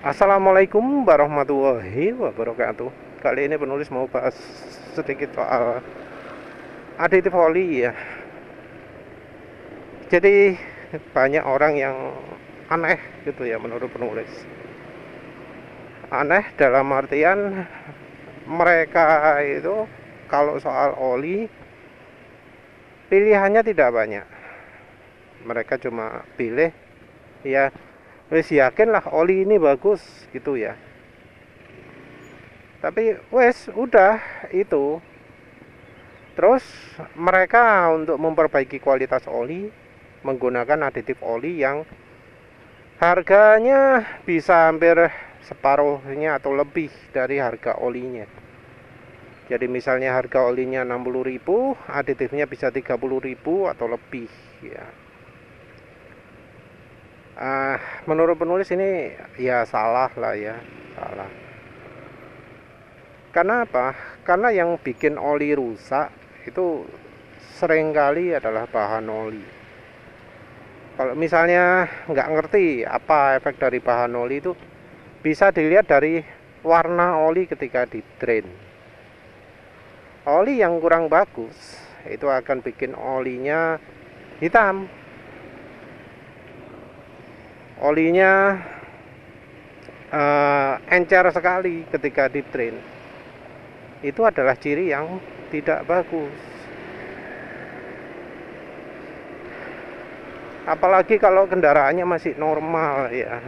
Assalamualaikum warahmatullahi wabarakatuh. Kali ini penulis mau bahas sedikit soal aditif oli ya. Jadi banyak orang yang aneh gitu ya menurut penulis. Aneh dalam artian mereka itu kalau soal oli pilihannya tidak banyak. Mereka cuma pilih ya wis yakin lah oli ini bagus gitu ya. Tapi wes udah itu. Terus mereka untuk memperbaiki kualitas oli menggunakan aditif oli yang harganya bisa hampir separuhnya atau lebih dari harga olinya. Jadi misalnya harga olinya 60.000, aditifnya bisa 30.000 atau lebih ya. Menurut penulis ini ya salah lah ya, salah. Karena apa? Karena yang bikin oli rusak itu seringkali adalah bahan oli. Kalau misalnya nggak ngerti apa efek dari bahan oli itu, bisa dilihat dari warna oli ketika di drain. Oli yang kurang bagus itu akan bikin olinya hitam. Olinya encer sekali ketika di drain. Itu adalah ciri yang tidak bagus. Apalagi kalau kendaraannya masih normal ya.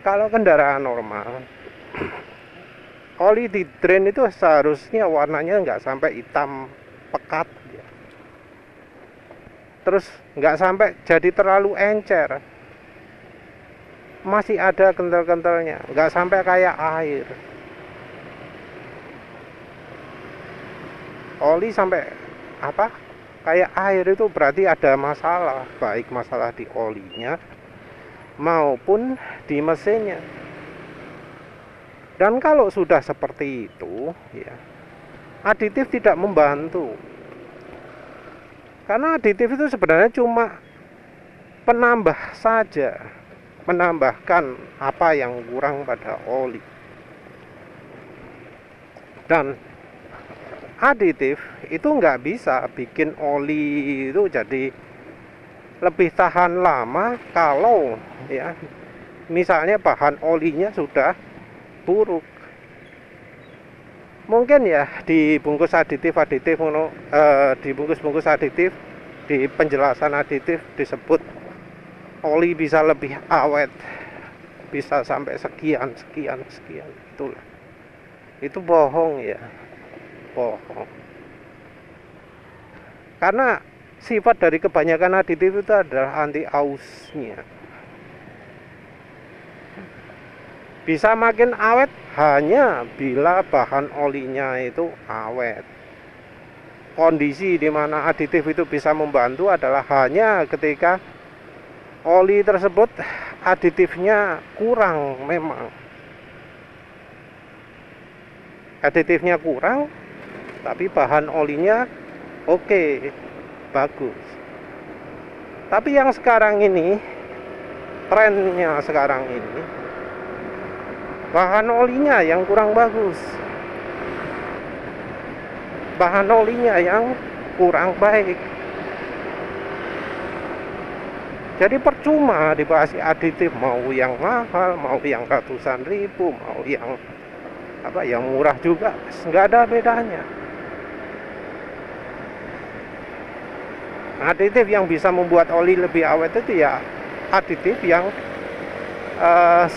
Kalau kendaraan normal, oli di drain itu seharusnya warnanya nggak sampai hitam pekat ya. Terus nggak sampai jadi terlalu encer, masih ada kental-kentalnya, nggak sampai kayak air. Oli sampai apa kayak air itu berarti ada masalah, baik masalah di olinya maupun di mesinnya. Dan kalau sudah seperti itu ya, aditif tidak membantu. Karena aditif itu sebenarnya cuma penambah saja, menambahkan apa yang kurang pada oli. Dan aditif itu nggak bisa bikin oli itu jadi lebih tahan lama kalau ya misalnya bahan olinya sudah buruk. Mungkin ya di bungkus aditif di bungkus aditif, di penjelasan aditif disebut oli bisa lebih awet, bisa sampai sekian itulah. Itu bohong ya, bohong. Karena sifat dari kebanyakan aditif itu adalah anti ausnya. Bisa makin awet hanya bila bahan olinya itu awet. Kondisi di mana aditif itu bisa membantu adalah hanya ketika oli tersebut aditifnya kurang memang. Aditifnya kurang, tapi bahan olinya oke, bagus. Tapi yang sekarang ini, trennya sekarang ini, bahan olinya yang kurang bagus, bahan olinya yang kurang baik. Jadi percuma dibahas aditif, mau yang mahal, mau yang ratusan ribu, mau yang murah juga, nggak ada bedanya. Aditif yang bisa membuat oli lebih awet itu ya aditif yang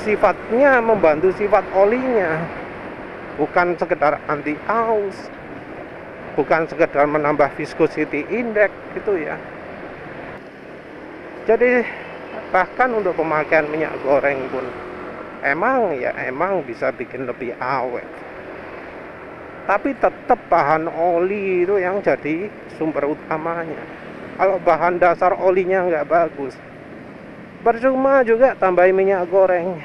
sifatnya membantu sifat olinya, bukan sekedar anti aus, bukan sekedar menambah viscosity index gitu ya. Jadi bahkan untuk pemakaian minyak goreng pun emang bisa bikin lebih awet, tapi tetap bahan oli itu yang jadi sumber utamanya. Kalau bahan dasar olinya nggak bagus, percuma juga tambahin minyak goreng.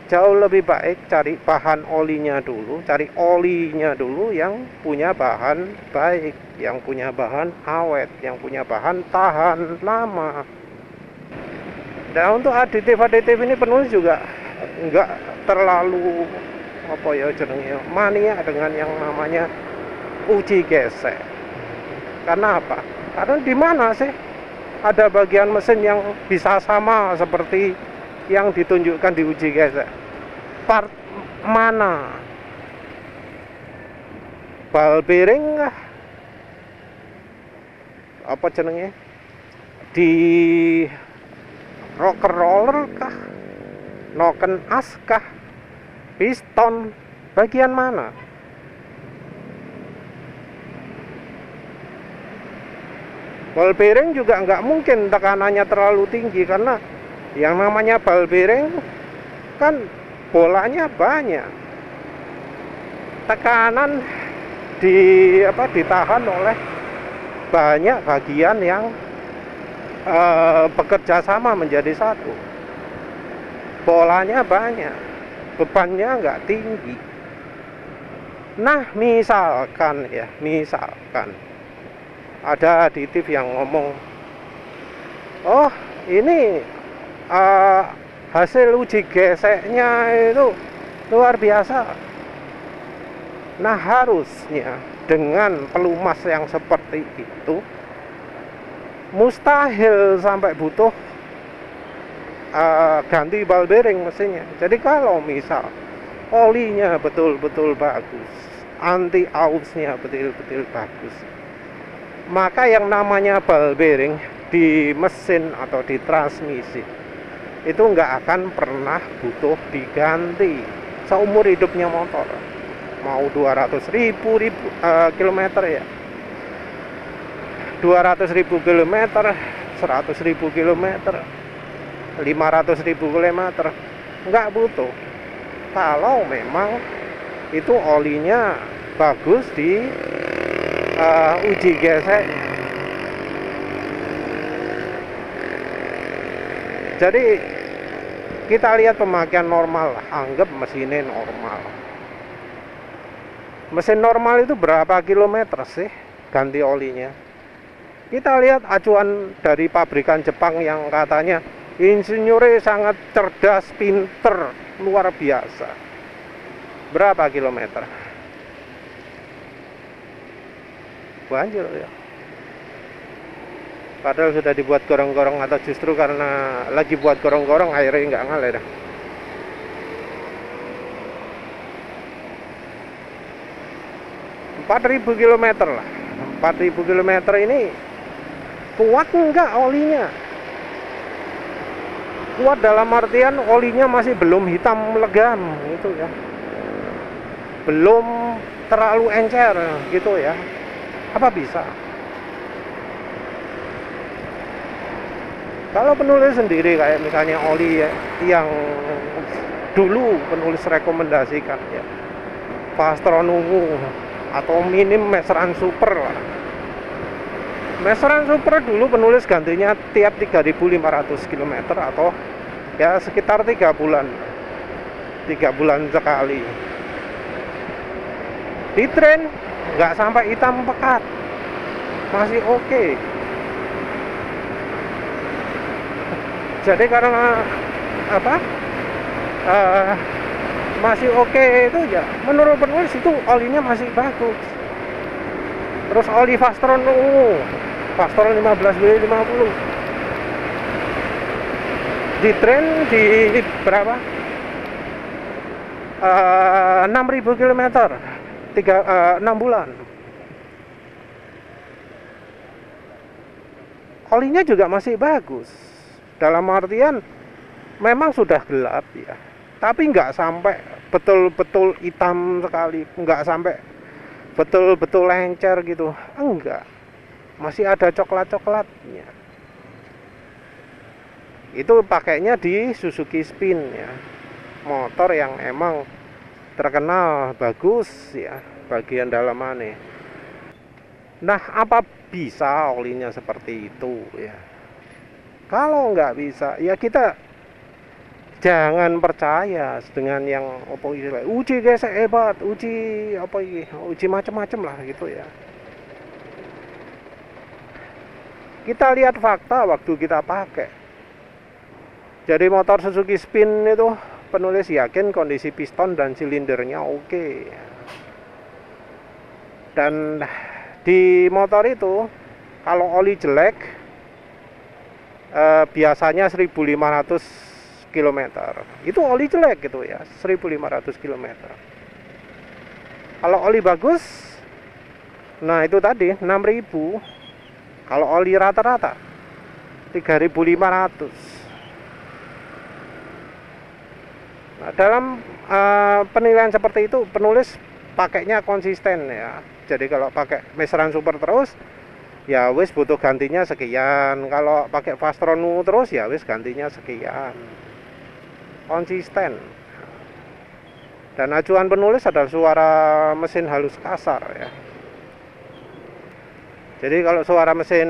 Jauh lebih baik cari bahan olinya dulu, cari olinya dulu yang punya bahan baik, yang punya bahan awet, yang punya bahan tahan lama. Dan untuk aditif ini penulis juga nggak terlalu apa ya jenenge mania dengan yang namanya uji gesek. Karena apa? Karena di mana sih ada bagian mesin yang bisa sama seperti yang ditunjukkan di uji gesek? Part mana? Bal bearing kah? Apa jenenge? Di rocker roller kah? Noken as kah? Piston bagian mana? Ball bearing juga nggak mungkin tekanannya terlalu tinggi karena yang namanya ball bearing kan bolanya banyak, tekanan ditahan oleh banyak bagian yang bekerja sama menjadi satu. Bolanya banyak, bebannya nggak tinggi. Nah misalkan ada aditif yang ngomong, oh ini hasil uji geseknya itu luar biasa. Nah harusnya dengan pelumas yang seperti itu mustahil sampai butuh ganti ball bearing mesinnya. Jadi kalau misal olinya betul-betul bagus, anti ausnya betul-betul bagus, maka yang namanya ball bearing di mesin atau di transmisi itu nggak akan pernah butuh diganti seumur hidupnya motor. Mau 200.000 kilometer ya, 200.000 kilometer, 100.000 kilometer, 500.000 kilometer, nggak butuh. Kalau memang itu olinya bagus di uji gesek. Jadi kita lihat pemakaian normal, anggap mesinnya normal. Mesin normal itu berapa kilometer sih ganti olinya? Kita lihat acuan dari pabrikan Jepang yang katanya insinyurnya sangat cerdas, pinter, luar biasa. Berapa kilometer? Banjir ya. Padahal sudah dibuat gorong-gorong, atau justru karena lagi buat gorong-gorong airnya nggak ngalir dah. 4.000 km lah. 4.000 km ini kuat enggak olinya? Kuat dalam artian olinya masih belum hitam legam gitu ya, belum terlalu encer gitu ya. Apa bisa? Kalau penulis sendiri kayak misalnya oli yang dulu penulis rekomendasikan ya, Fastron Ungu atau minim Meseran Super lah. Meseran Super dulu penulis gantinya tiap 3.500 km atau ya sekitar 3 bulan sekali. Di tren nggak sampai hitam pekat, masih oke. Jadi karena apa? Masih oke itu ya, menurut penulis itu olinya masih bagus. Terus oli Fastron Ungu, Fastron 15W50 di tren di berapa? 6.000 km 6 bulan. Olinya juga masih bagus, dalam artian memang sudah gelap ya, tapi nggak sampai betul-betul hitam sekali, nggak sampai betul-betul lencer gitu, enggak, masih ada coklat-coklatnya. Itu pakainya di Suzuki Spin ya, motor yang emang terkenal bagus ya bagian dalamannya. Nah apa bisa olinya seperti itu ya? Kalau nggak bisa ya kita jangan percaya dengan yang uji gesek hebat, uji macam-macam lah gitu ya. Kita lihat fakta waktu kita pakai. Jadi motor Suzuki Spin itu penulis yakin kondisi piston dan silindernya oke. Dan di motor itu kalau oli jelek biasanya 1500 km. Itu oli jelek gitu ya, 1500 km. Kalau oli bagus, nah itu tadi 6000. Kalau oli rata-rata 3500. Nah, dalam penilaian seperti itu penulis pakainya konsisten ya. Jadi kalau pakai Mesran Super terus ya wis butuh gantinya sekian. Kalau pakai Fastron terus ya wis gantinya sekian. Konsisten. Dan acuan penulis adalah suara mesin halus kasar ya. Jadi kalau suara mesin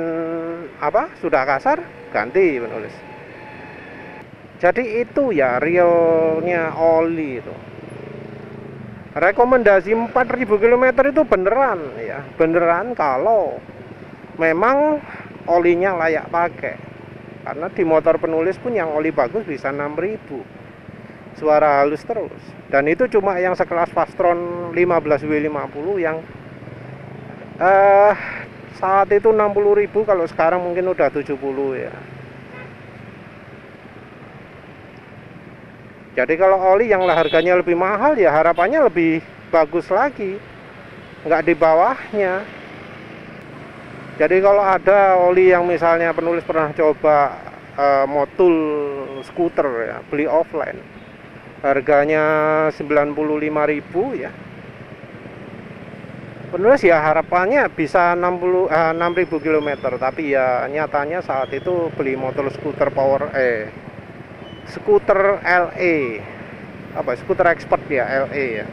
sudah kasar, ganti penulis. Jadi itu ya realnya oli itu. Rekomendasi 4000 km itu beneran ya, beneran kalau memang olinya layak pakai. Karena di motor penulis pun yang oli bagus bisa 6000. Suara halus terus. Dan itu cuma yang sekelas Fastron 15W50 yang saat itu 60.000, kalau sekarang mungkin udah 70 ya. Jadi kalau oli yang harganya lebih mahal ya harapannya lebih bagus lagi, nggak di bawahnya. Jadi kalau ada oli yang misalnya penulis pernah coba motul skuter ya, beli offline, harganya 95.000 ya. Penulis ya harapannya bisa 6.000 km, tapi ya nyatanya saat itu beli motor skuter skuter LE, skuter expert ya, LE ya.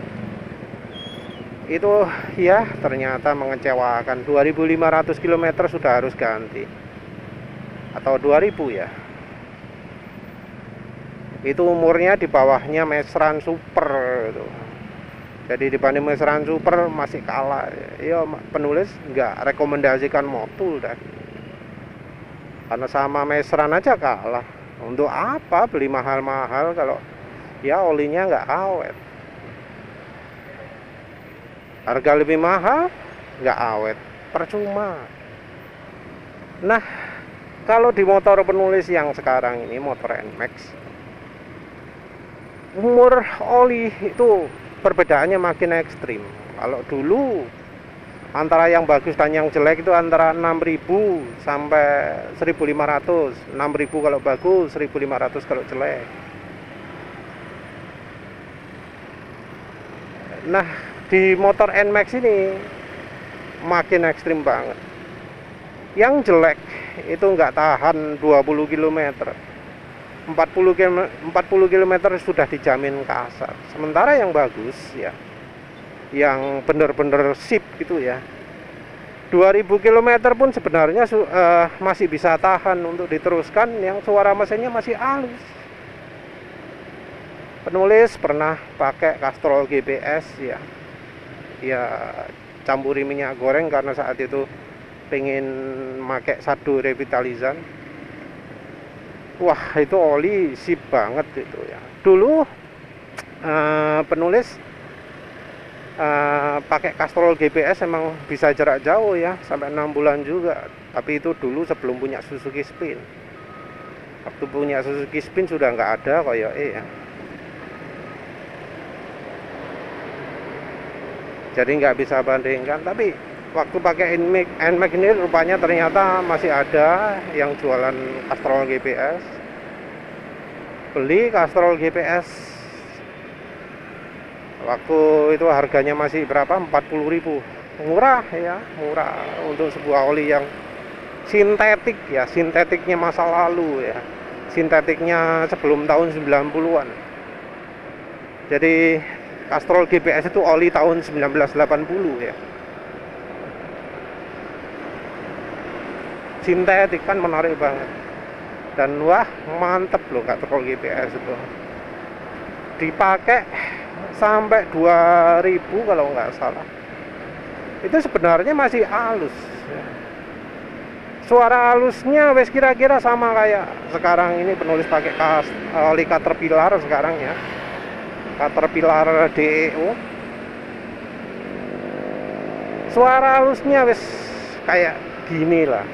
Itu ya ternyata mengecewakan, 2.500 km sudah harus ganti. Atau 2.000 ya. Itu umurnya di bawahnya Mesran Super gitu. Jadi dibanding Mesran Super masih kalah. Ya penulis nggak rekomendasikan motul dan karena sama Mesran aja kalah. Untuk apa beli mahal-mahal kalau ya olinya nggak awet. Harga lebih mahal nggak awet, percuma. Nah, kalau di motor penulis yang sekarang ini, motor NMAX, umur oli itu perbedaannya makin ekstrim. Kalau dulu antara yang bagus dan yang jelek itu antara 6.000 sampai 1.500. 6.000 kalau bagus, 1.500 kalau jelek. Nah, di motor NMAX ini makin ekstrim banget. Yang jelek itu nggak tahan 20 km. 40 km sudah dijamin kasar. Sementara yang bagus ya, yang bener-bener sip gitu ya, 2000 km pun sebenarnya masih bisa tahan untuk diteruskan, yang suara mesinnya masih halus. Penulis pernah pakai Castrol GPS ya campuri minyak goreng karena saat itu pengen pakai sadu revitalizan. Wah, itu oli sip banget itu ya. Dulu penulis pakai Castrol GPS emang bisa jarak jauh ya, sampai 6 bulan juga. Tapi itu dulu sebelum punya Suzuki Spin. Waktu punya Suzuki Spin sudah nggak ada kayak ya. Jadi nggak bisa bandingkan. Tapi waktu pakai NMAX ini rupanya ternyata masih ada yang jualan Castrol GPS. Beli Castrol GPS waktu itu harganya masih berapa? 40.000. Murah ya, murah untuk sebuah oli yang sintetik ya, sintetiknya masa lalu ya. Sintetiknya sebelum tahun 90-an. Jadi Castrol GPS itu oli tahun 1980 ya. Sintetik kan menarik banget. Dan wah, mantep loh Castrol GPS itu. Dipakai sampai 2000 kalau nggak salah. Itu sebenarnya masih halus. Suara halusnya wes kira-kira sama kayak sekarang ini penulis pakai oli Caterpillar sekarang ya, Caterpillar DEO. Suara halusnya wis kayak gini lah,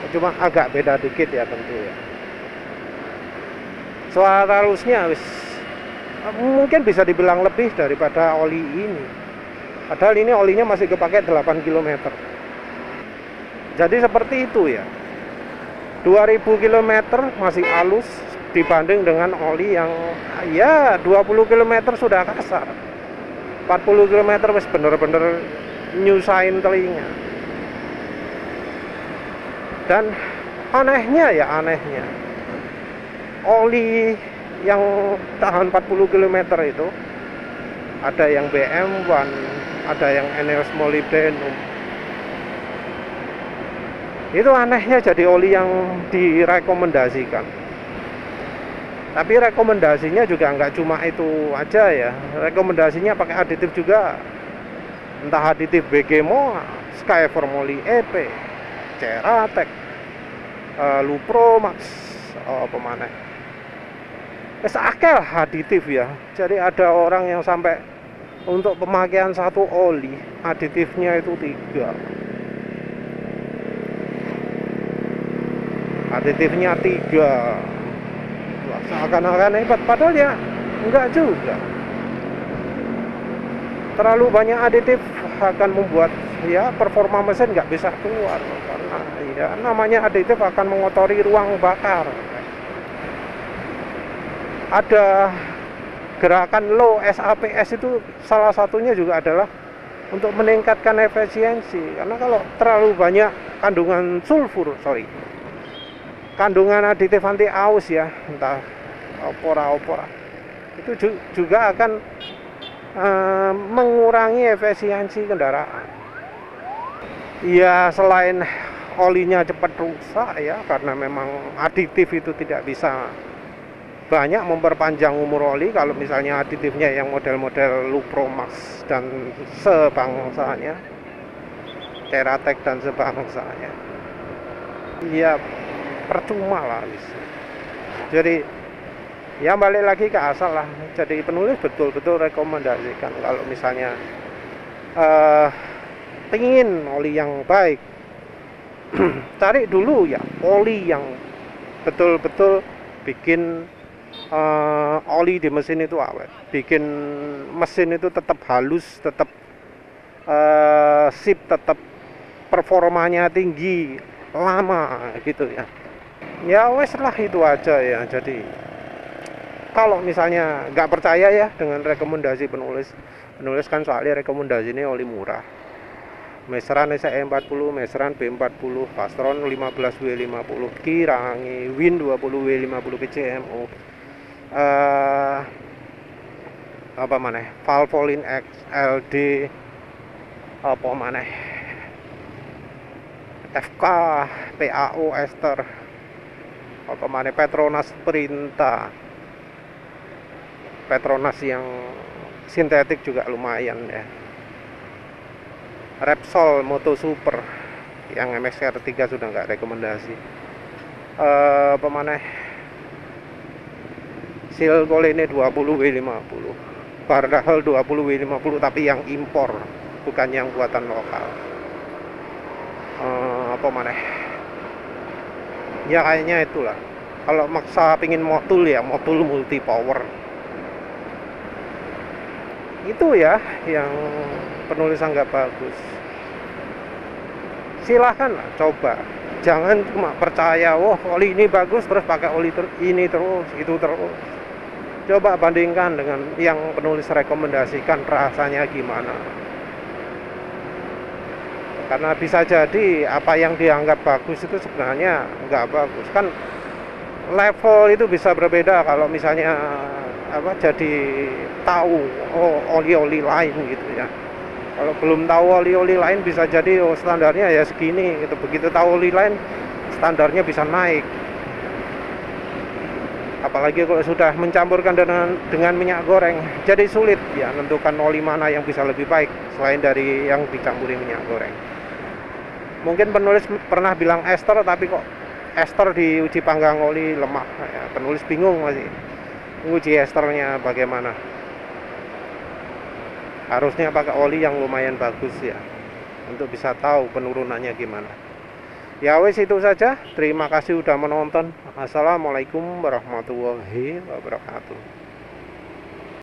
cuma agak beda dikit ya tentu ya. Suara halusnya wis mungkin bisa dibilang lebih daripada oli ini, padahal ini olinya masih kepake 8 km. Jadi seperti itu ya, 2000 km masih halus dibanding dengan oli yang ya 20 km sudah kasar, 40 km wis bener-bener nyusahin telinga. Dan anehnya oli yang tahan 40 km itu ada yang BM1, ada yang Eneos Molybdenum. Itu anehnya jadi oli yang direkomendasikan. Tapi rekomendasinya juga nggak cuma itu aja ya, rekomendasinya pakai aditif juga, entah aditif BGMO, Skyformoli EP, Ceratec, Lupromax, apa mana? Akeh aditif ya. Jadi ada orang yang sampai untuk pemakaian satu oli aditifnya itu 3. Aditifnya 3. Seakan-akan hebat, padahal ya enggak juga. Terlalu banyak aditif akan membuat ya performa mesin nggak bisa keluar, karena ya namanya aditif akan mengotori ruang bakar. Ada gerakan low SAPS itu salah satunya juga adalah untuk meningkatkan efisiensi, karena kalau terlalu banyak kandungan aditif anti aus ya, entah opora itu juga akan mengurangi efisiensi kendaraan. Ya selain olinya cepat rusak ya, karena memang aditif itu tidak bisa banyak memperpanjang umur oli. Kalau misalnya aditifnya yang model-model Lupromax dan sebangsanya, Ceratec dan sebangsanya, ya percuma lah. Jadi ya balik lagi ke asal lah. Jadi penulis betul-betul rekomendasikan kalau misalnya pengin oli yang baik, cari dulu ya oli yang betul-betul bikin oli di mesin itu awet, bikin mesin itu tetap halus, tetap sip, tetap performanya tinggi, lama gitu ya. Ya wes lah, itu aja ya. Jadi kalau misalnya nggak percaya ya dengan rekomendasi penulis kan soalnya rekomendasi ini oli murah. Meseran SE40, Meseran B40, Fastron 15W50, Kirangi, Win 20W50 PCMO, apa mana? Valvoline XLD, apa mana? FK, PAO Ester, apa mana? Petronas Perinta, Petronas yang sintetik juga lumayan ya. Repsol Moto Super yang MXR3 sudah nggak rekomendasi. Apa mana? Silcolene 20W50, Bardahel 20W50 tapi yang impor, bukan yang buatan lokal. Apa mana? Ya kayaknya itulah. Kalau maksa pingin motul ya motul multi power. Itu ya yang penulisan nggak bagus. Silahkan lah, coba. Jangan cuma percaya, wah oli ini bagus terus pakai oli ini terus, itu terus. Coba bandingkan dengan yang penulis rekomendasikan, rasanya gimana. Karena bisa jadi apa yang dianggap bagus itu sebenarnya nggak bagus. Kan level itu bisa berbeda kalau misalnya jadi tahu oli-oli lain gitu ya. Kalau belum tahu oli-oli lain bisa jadi standarnya ya segini gitu. Begitu tahu oli lain standarnya bisa naik. Apalagi kalau sudah mencampurkan dengan minyak goreng, jadi sulit ya menentukan oli mana yang bisa lebih baik selain dari yang dicampuri minyak goreng. Mungkin penulis pernah bilang ester, tapi kok ester di uji panggang oli lemah ya, penulis bingung masih uji esternya bagaimana. Harusnya pakai oli yang lumayan bagus ya, untuk bisa tahu penurunannya gimana. Ya wes, itu saja. Terima kasih udah menonton. Assalamualaikum warahmatullahi wabarakatuh.